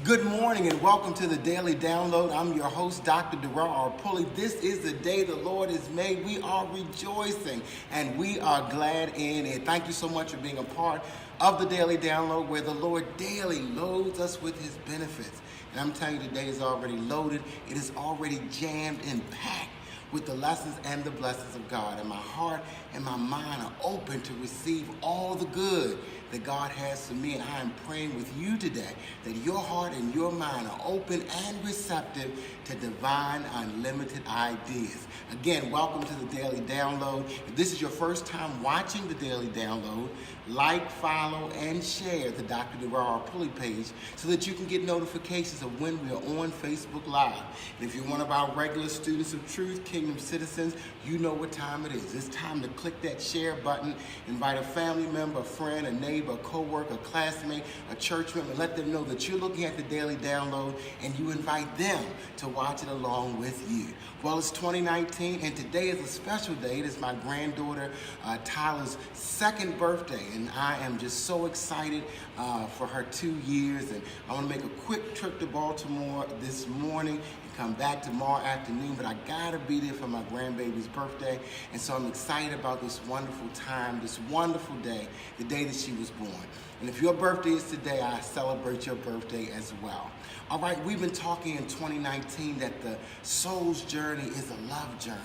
Good morning and welcome to the Daily Download. I'm your host, Dr. Darrell R. Pulley. This is the day the Lord has made. We are rejoicing and we are glad in it. Thank you so much for being a part of the Daily Download, where the Lord daily loads us with his benefits. And I'm telling you, today is already loaded. It is already jammed and packed with the lessons and the blessings of God. And my heart and my mind are open to receive all the good that God has for me. And I am praying with you today that your heart and your mind are open and receptive to divine, unlimited ideas. Again, welcome to the Daily Download. If this is your first time watching the Daily Download, like, follow, and share the Dr. Darrell R. Pulley page so that you can get notifications of when we are on Facebook Live. And if you're one of our regular students of truth, Kingdom citizens, you know what time it is. It's time to click that share button, invite a family member, a friend, a neighbor, a co-worker, a classmate, a church member, and let them know that you're looking at the Daily Download and you invite them to watch it along with you. Well, it's 2019 and today is a special day. It is my granddaughter Tyler's second birthday, and I am just so excited for her 2 years. And I want to make a quick trip to Baltimore this morning and come back tomorrow afternoon, but I gotta be there for my grandbaby's birthday. And so I'm excited about this wonderful time, this wonderful day, the day that she was born. And if your birthday is today, I celebrate your birthday as well. All right, we've been talking in 2019 that the soul's journey is a love journey.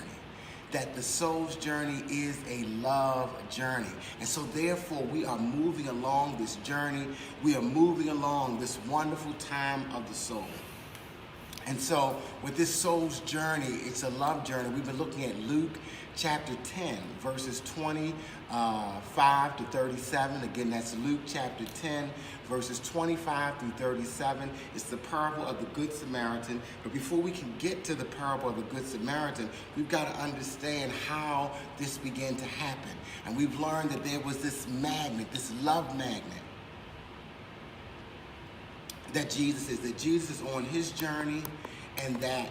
That the soul's journey is a love journey. And so therefore we are moving along this journey. We are moving along this wonderful time of the soul. And so with this soul's journey, it's a love journey. We've been looking at Luke chapter 10, verses 25 to 37. Again, that's Luke chapter 10, verses 25 through 37. It's the parable of the Good Samaritan. But before we can get to the parable of the Good Samaritan, we've got to understand how this began to happen. And we've learned that there was this magnet, this love magnet, that Jesus is on his journey, and that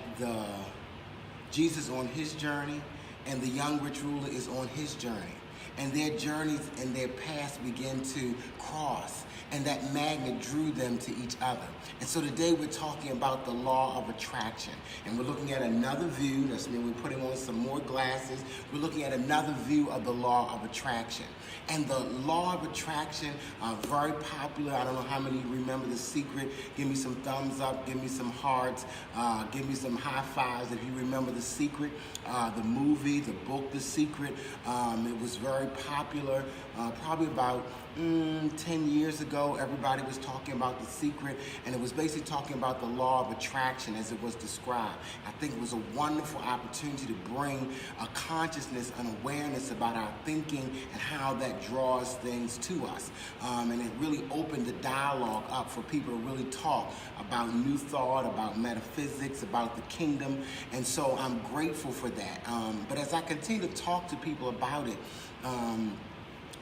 Jesus on his journey, and the young rich ruler is on his journey. And their journeys and their paths begin to cross, and that magnet drew them to each other. And so today we're talking about the law of attraction, and we're looking at another view. That's mean we're putting on some more glasses. We're looking at another view of the law of attraction. And the law of attraction, very popular. I don't know how many remember The Secret. Give me some thumbs up, give me some hearts, give me some high fives if you remember The Secret. The movie, the book, The Secret, it was very popular. Probably about 10 years ago, everybody was talking about The Secret, and it was basically talking about the law of attraction as it was described. I think it was a wonderful opportunity to bring a consciousness and awareness about our thinking and how that draws things to us. And it really opened the dialogue up for people to really talk about new thought, about metaphysics, about the kingdom. And so I'm grateful for that. But as I continue to talk to people about it,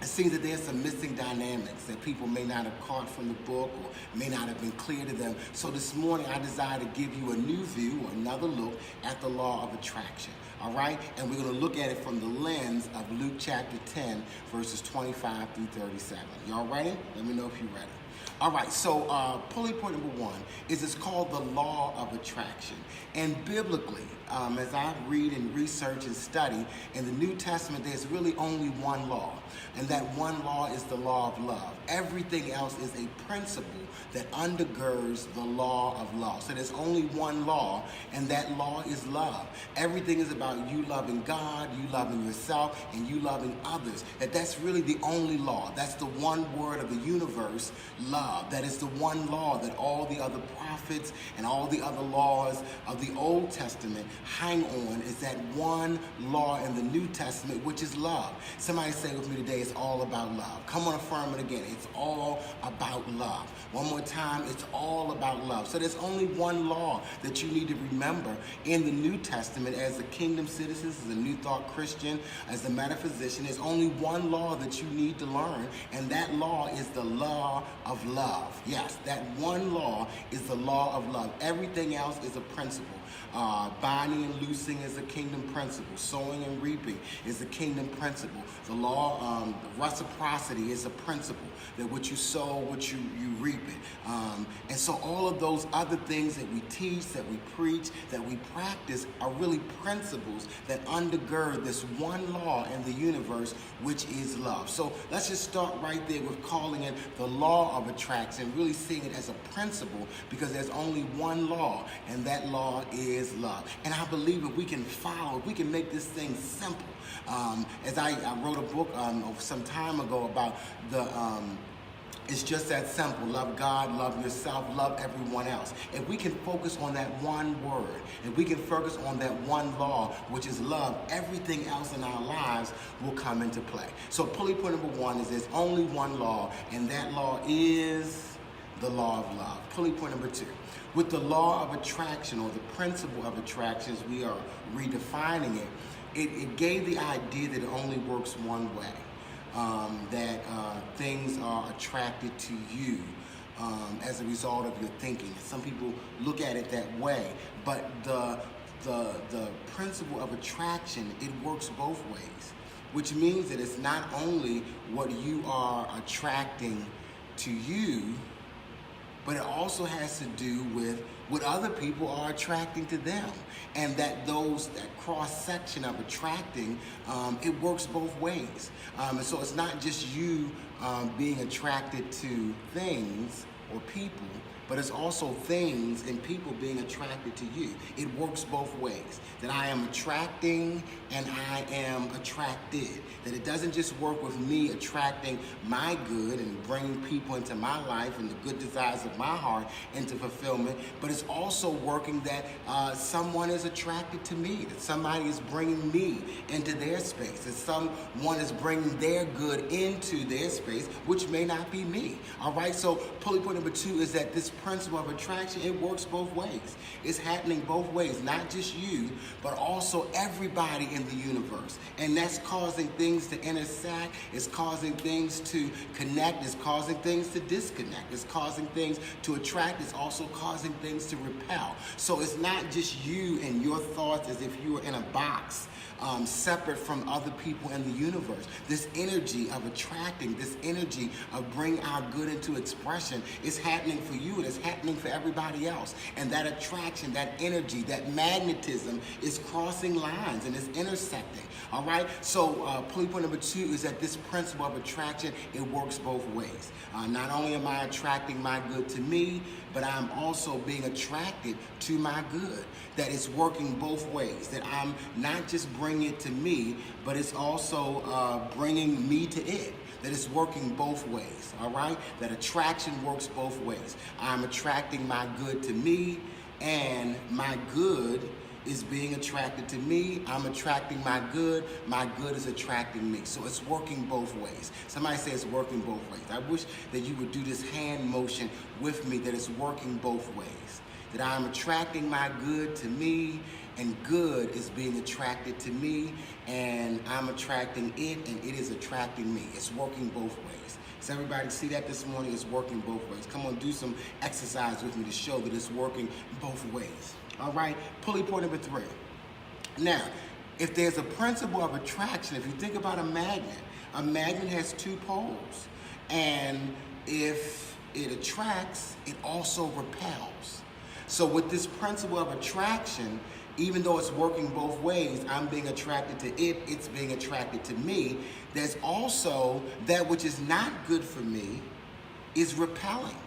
it seems that there's some missing dynamics that people may not have caught from the book or may not have been clear to them. So this morning I desire to give you a new view, or another look at the law of attraction. All right? And we're going to look at it from the lens of Luke chapter 10, verses 25 through 37. Y'all ready? Let me know if you're ready. All right, so Pulley point number one is it's called the law of attraction. And biblically, as I read and research and study, in the New Testament, there's really only one law. And that one law is the law of love. Everything else is a principle that undergirds the law of love. So there's only one law, and that law is love. Everything is about you loving God, you loving yourself, and you loving others. That's really the only law. That's the one word of the universe, love. That is the one law that all the other prophets and all the other laws of the Old Testament hang on, is that one law in the New Testament, which is love. Somebody say with me today, it's all about love. Come on, affirm it again. It's all about love. One more time, it's all about love. So there's only one law that you need to remember in the New Testament as a kingdom citizen, as a New Thought Christian, as a metaphysician. There's only one law that you need to learn, and that law is the law of of love. Yes, that one law is the law of love. Everything else is a principle. Binding and loosing is a kingdom principle. Sowing and reaping is a kingdom principle. The law, reciprocity is a principle. That what you sow, what you reap it. And so all of those other things that we teach, that we preach, that we practice are really principles that undergird this one law in the universe, which is love. So let's just start right there with calling it the law of attraction, really seeing it as a principle, because there's only one law, and that law is love. And I believe if we can follow, if we can make this thing simple. As I wrote a book some time ago about it's just that simple. Love God, love yourself, love everyone else. If we can focus on that one word, if we can focus on that one law, which is love, everything else in our lives will come into play. So pulley point number one is there's only one law, and that law is the law of love. Pulley point number two. With the law of attraction, or the principle of attraction, as we are redefining it, it gave the idea that it only works one way. That things are attracted to you as a result of your thinking. Some people look at it that way, but the principle of attraction, it works both ways, which means that it's not only what you are attracting to you, but it also has to do with what other people are attracting to them. And that cross-section of attracting, it works both ways. And so it's not just you being attracted to things or people, but it's also things and people being attracted to you. It works both ways. That I am attracting and I am attracted. That it doesn't just work with me attracting my good and bringing people into my life and the good desires of my heart into fulfillment, but it's also working that someone is attracted to me, that somebody is bringing me into their space, that someone is bringing their good into their space, which may not be me. All right, so pulley point number two is that this principle of attraction, it works both ways. It's happening both ways, not just you, but also everybody in the universe. And that's causing things to intersect, it's causing things to connect, it's causing things to disconnect, it's causing things to attract, it's also causing things to repel. So it's not just you and your thoughts as if you were in a box, separate from other people in the universe. This energy of attracting, this energy of bringing our good into expression is happening for you, and it's happening for everybody else. And that attraction, that energy, that magnetism is crossing lines and is intersecting. All right? So pulley point number two is that this principle of attraction, it works both ways. Not only am I attracting my good to me, but I'm also being attracted to my good. That it's working both ways. That I'm not just bringing it to me, but it's also bringing me to it. That it's working both ways, all right? That attraction works both ways. I'm attracting my good to me, and my good is being attracted to me. I'm attracting my good is attracting me. So it's working both ways. Somebody say it's working both ways. I wish that you would do this hand motion with me, that it's working both ways. That I'm attracting my good to me, and good is being attracted to me, and I'm attracting it, and it is attracting me. It's working both ways. Does everybody see that this morning? It's working both ways. Come on, do some exercise with me to show that it's working both ways. All right, pulley point number three. Now, if there's a principle of attraction, if you think about a magnet has two poles. And if it attracts, it also repels. So with this principle of attraction, even though it's working both ways, I'm being attracted to it, it's being attracted to me, there's also that which is not good for me is repelling,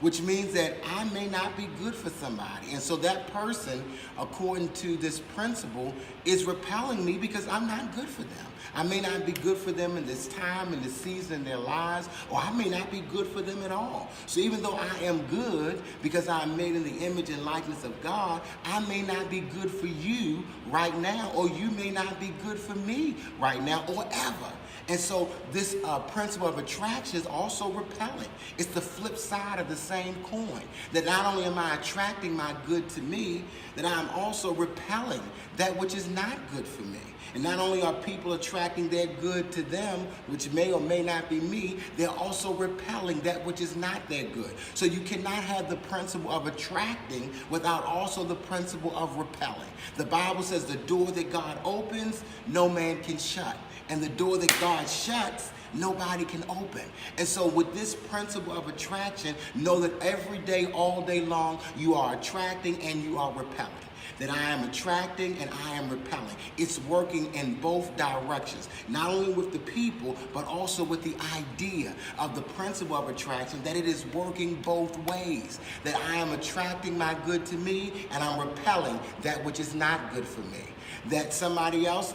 which means that I may not be good for somebody. And so that person, according to this principle, is repelling me because I'm not good for them. I may not be good for them in this time, in this season in their lives, or I may not be good for them at all. So even though I am good because I'm made in the image and likeness of God, I may not be good for you right now, or you may not be good for me right now, or ever. And so this principle of attraction is also repelling. It's the flip side of the same coin. That not only am I attracting my good to me, that I'm also repelling that which is not good for me. And not only are people attracting their good to them, which may or may not be me, they're also repelling that which is not their good. So you cannot have the principle of attracting without also the principle of repelling. The Bible says the door that God opens, no man can shut. And the door that God shuts, nobody can open. And so with this principle of attraction, know that every day, all day long, you are attracting and you are repelling. That I am attracting and I am repelling. It's working in both directions, not only with the people, but also with the idea of the principle of attraction, that it is working both ways. That I am attracting my good to me and I'm repelling that which is not good for me. That somebody else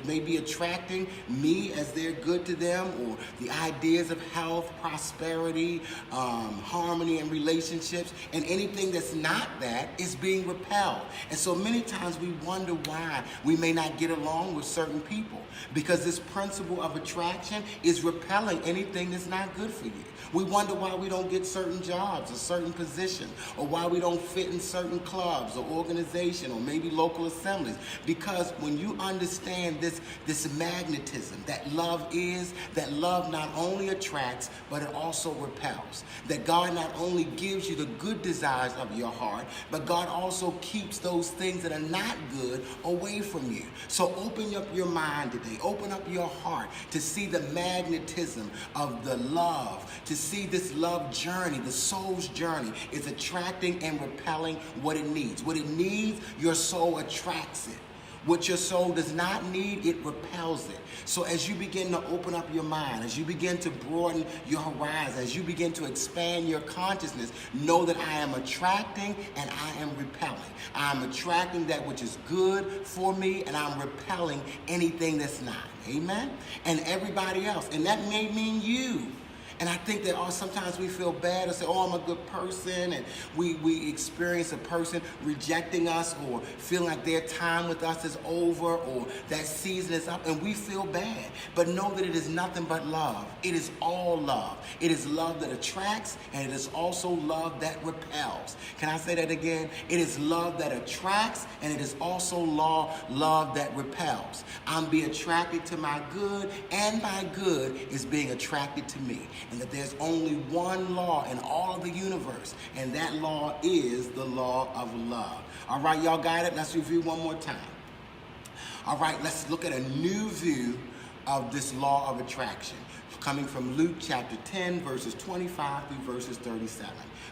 may be attracting me as they're good to them, or the ideas of health, prosperity, harmony and relationships, and anything that's not that is being repelled. And so many times we wonder why we may not get along with certain people, because this principle of attraction is repelling anything that's not good for you. We wonder why we don't get certain jobs or certain positions, or why we don't fit in certain clubs or organizations or maybe local assemblies. Because when you understand this magnetism that love is, that love not only attracts, but it also repels. That God not only gives you the good desires of your heart, but God also keeps those things that are not good away from you. So open up your mind today. Open up your heart to see the magnetism of the love, to see this love journey, the soul's journey is attracting and repelling what it needs. What it needs, your soul attracts it. What your soul does not need, it repels it. So as you begin to open up your mind, as you begin to broaden your horizon, as you begin to expand your consciousness, know that I am attracting and I am repelling. I am attracting that which is good for me, and I'm repelling anything that's not. Amen? And everybody else. And that may mean you. And I think that sometimes we feel bad and say, oh, I'm a good person, and we experience a person rejecting us or feeling like their time with us is over or that season is up, and we feel bad. But know that it is nothing but love. It is all love. It is love that attracts, and it is also love that repels. Can I say that again? It is love that attracts, and it is also love that repels. I'm being attracted to my good, and my good is being attracted to me. And that there's only one law in all of the universe, and that law is the law of love. All right, y'all got it? Let's review one more time. All right, let's look at a new view of this law of attraction, coming from Luke chapter 10, verses 25 through verses 37.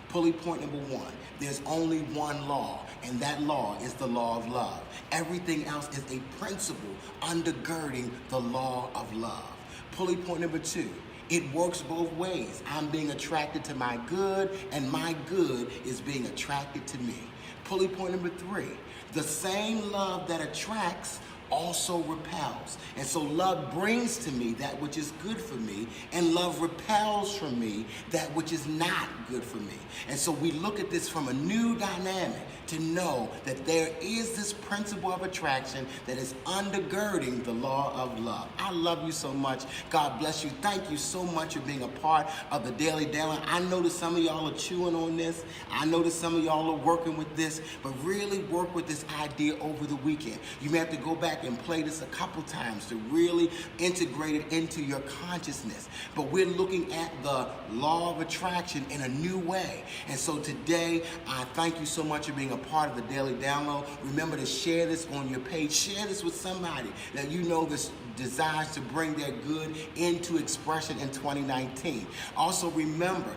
Pulley point number 1, there's only one law, and that law is the law of love. Everything else is a principle undergirding the law of love. Pulley point number 2, it works both ways. I'm being attracted to my good, and my good is being attracted to me. Pulley point number 3, the same love that attracts also repels. And so love brings to me that which is good for me, and love repels from me that which is not good for me. And so we look at this from a new dynamic to know that there is this principle of attraction that is undergirding the law of love. I love you so much. God bless you. Thank you so much for being a part of the Daily Download. I know that some of y'all are chewing on this. I know that some of y'all are working with this, but really work with this idea over the weekend. You may have to go back and play this a couple times to really integrate it into your consciousness. But we're looking at the law of attraction in a new way. And so today, I thank you so much for being a part of the Daily Download. Remember to share this on your page. Share this with somebody that you know this desires to bring their good into expression in 2019. Also remember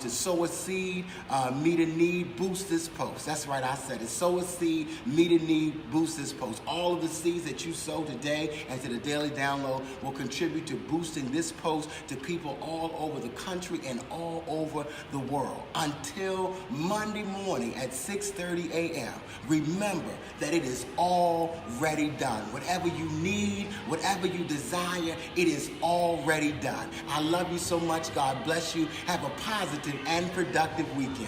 to sow a seed, meet a need, boost this post. That's right, I said it. Sow a seed, meet a need, boost this post. All of the seeds that you sow today and to the Daily Download will contribute to boosting this post to people all over the country and all over the world. Until Monday morning at 6:30 a.m., remember that it is already done. Whatever you need, whatever you desire, it is already done. I love you so much. God bless you. Have a positive and productive weekend.